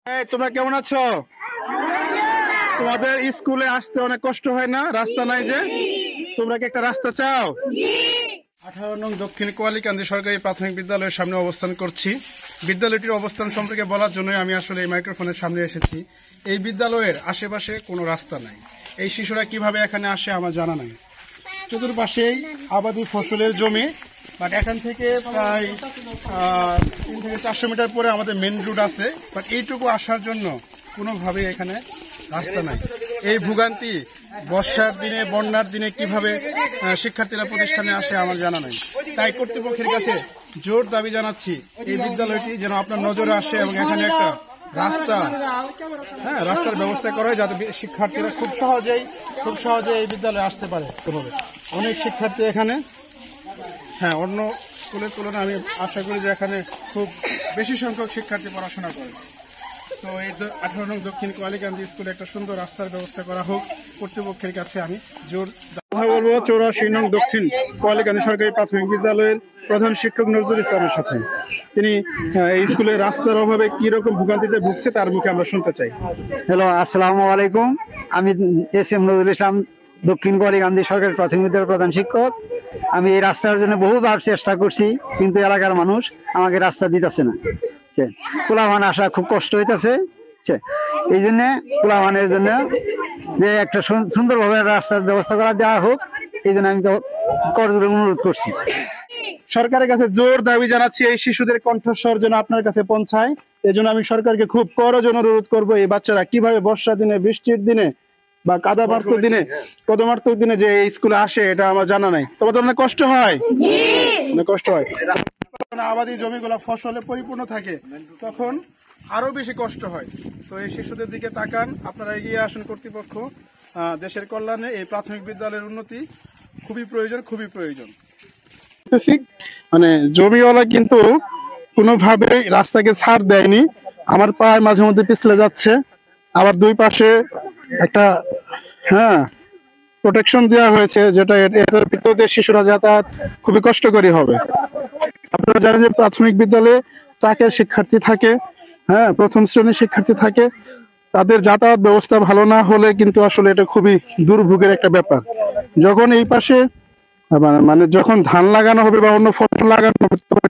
এই তোমরা কেমন আছো? তোমাদের স্কুলে আসতে অনেক কষ্ট হয় না? রাস্তা নাই যে? তোমরা কি একটা রাস্তা চাও? 18 নং দক্ষিণ কোয়ালিকান্দি সরকারি প্রাথমিক বিদ্যালয়ের সামনে অবস্থান করছি। বিদ্যালয়টির অবস্থান সম্পর্কে বলার জন্য আমি আসলে এই মাইক্রোফোনের সামনে এসেছি। এই বিদ্যালয়ের আশেপাশে কোনো রাস্তা নাই। এই শিশুরা কিভাবে এখানে আসে আমার জানা নাই। চতুর্পাশেই আবাদি ফসলের জমি, বাট এখান থেকে প্রায় 300 থেকে 400 মিটার পরে আমাদের মেন রোড আছে, বাট এইটুকু আসার জন্য কোনোভাবে এখানে রাস্তা নাই। এই ভোগান্তি বর্ষার দিনে, বন্যার দিনে কিভাবে শিক্ষার্থীরা প্রতিষ্ঠানে আসে আমার জানা নাই। তাই কর্তৃপক্ষের কাছে জোর দাবি জানাচ্ছি এই বিদ্যালয়টি যেন আপনার নজরে আসে এবং এখানে একটা রাস্তার ব্যবস্থা করা হয়, যাতে শিক্ষার্থীরা খুব সহজে এই বিদ্যালয়ে আসতে পারে। অনেক শিক্ষার্থী এখানে, অন্য স্কুলের তুলনায় আমি আশা করি যে এখানে খুব বেশি সংখ্যক শিক্ষার্থী পড়াশোনা করে। তো এই 18 নং দক্ষিণ কোয়ালিকান্দি স্কুলে একটা সুন্দর রাস্তার ব্যবস্থা করা হোক। কর্তৃপক্ষের কাছে আমি জোর কথা বলবো 84 নং দক্ষিণ কোয়ালিকান্দি সরকারি প্রাথমিক বিদ্যালয়ের প্রধান শিক্ষক নজরুল ইসলামের সাথে। তিনি এই স্কুলে রাস্তার অভাবে কি রকম ভোগান্তিতে ভুগছে তার মুখে আমরা শুনতে চাই। হ্যালো, আসসালামু আলাইকুম। আমি এস.এম. নজরুল ইসলাম, দক্ষিণ কোয়ালিকান্দি সরকারি প্রাথমিক বিদ্যালয়ের প্রধান শিক্ষক। আমি এই রাস্তার জন্য বহুবার চেষ্টা করছি, কিন্তু এলাকার মানুষ আমাকে রাস্তা দিতেছে না। পোলাভান আসা খুব কষ্ট হইতেছে। এই জন্য পোলাভানের জন্য যে একটা সুন্দরভাবে রাস্তার ব্যবস্থা করা দেওয়া হোক, এই জন্য আমি করজোড়ে অনুরোধ করছি। সরকারের কাছে জোর দাবি জানাচ্ছি এই শিশুদের কণ্ঠস্বর যেন আপনার কাছে পৌঁছায়। এই জন্য আমি সরকারকে খুব করজোড়ে অনুরোধ করবো, এই বাচ্চারা কিভাবে বর্ষা দিনে, বৃষ্টির দিনে বা কদমার্ত দিনে যে এই স্কুলে আসে এটা আমার জানা নাই। তোমাদের অনেক কষ্ট হয়? অনেক কষ্ট হয়। আবাদি জমিগুলো ফসলে পরিপূর্ণ থাকে, তখন আরো বেশি কষ্ট হয়। তো এই শিশুদের দিকে তাকান, আপনারা এগিয়ে আসুন। কর্তৃপক্ষ, দেশের কল্যাণে এই প্রাথমিক বিদ্যালয়ের উন্নতি খুবই প্রয়োজন। মানে জমিওয়ালা কিন্তু কোনোভাবে রাস্তাকে ছাড় দেয়নি। আমার পায়ে মাঝে মধ্যে পিছলে যাচ্ছে, আবার দুই পাশে একটা প্রোটেকশন দেওয়া হয়েছে, যেটা এটার ভিতর দিয়ে শিশুরা যাতায়াত খুবই কষ্টকরী হবে। আপনারা জানেন যে প্রাথমিক বিদ্যালয়ে ট্রাকের শিক্ষার্থী থাকে, প্রথম শ্রেণীর শিক্ষার্থী থাকে। তাদের যাতায়াত ব্যবস্থা ভালো না হলে কিন্তু আসলে এটা খুবই দুর্ভোগের একটা ব্যাপার। যখন এই পাশে যখন ধান লাগানো হবে বা অন্য ফসল লাগানো হবে,